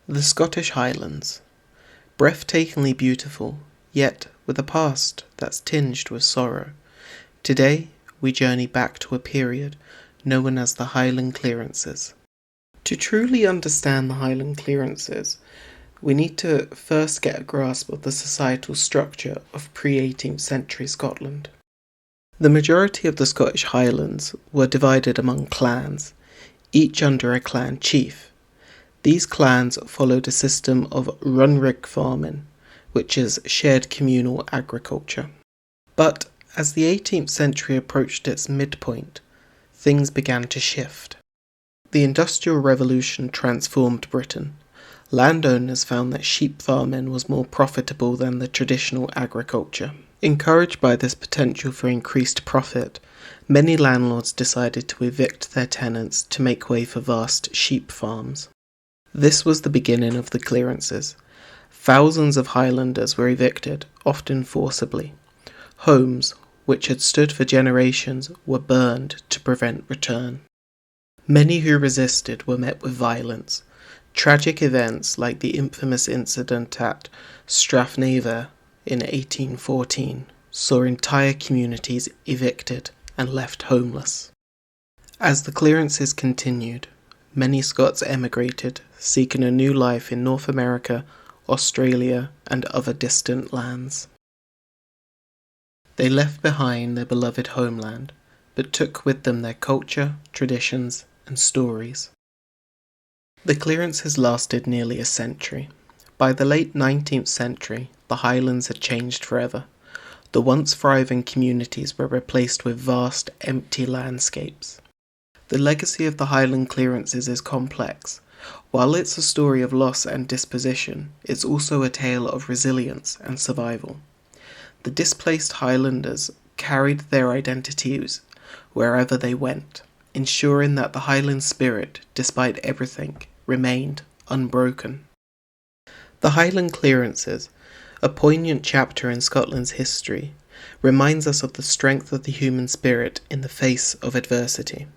The Scottish Highlands. Breathtakingly beautiful, yet with a past that's tinged with sorrow. Today, we journey back to a period known as the Highland Clearances. To truly understand the Highland Clearances, we need to first get a grasp of the societal structure of pre-18th century Scotland. The majority of the Scottish Highlands were divided among clans, each under a clan chief. These clans followed a system of run-rig farming, which is shared communal agriculture. But as the 18th century approached its midpoint, things began to shift. The Industrial Revolution transformed Britain. Landowners found that sheep farming was more profitable than the traditional agriculture. Encouraged by this potential for increased profit, many landlords decided to evict their tenants to make way for vast sheep farms. This was the beginning of the clearances. Thousands of Highlanders were evicted, often forcibly. Homes, which had stood for generations, were burned to prevent return. Many who resisted were met with violence. Tragic events like the infamous incident at Strathnaver in 1814 saw entire communities evicted and left homeless. As the clearances continued, many Scots emigrated, seeking a new life in North America, Australia, and other distant lands. They left behind their beloved homeland, but took with them their culture, traditions, and stories. The clearances lasted nearly a century. By the late 19th century, the Highlands had changed forever. The once thriving communities were replaced with vast, empty landscapes. The legacy of the Highland clearances is complex. While it's a story of loss and disposition, it's also a tale of resilience and survival. The displaced Highlanders carried their identities wherever they went, ensuring that the Highland spirit, despite everything, remained unbroken. The Highland Clearances, a poignant chapter in Scotland's history, reminds us of the strength of the human spirit in the face of adversity.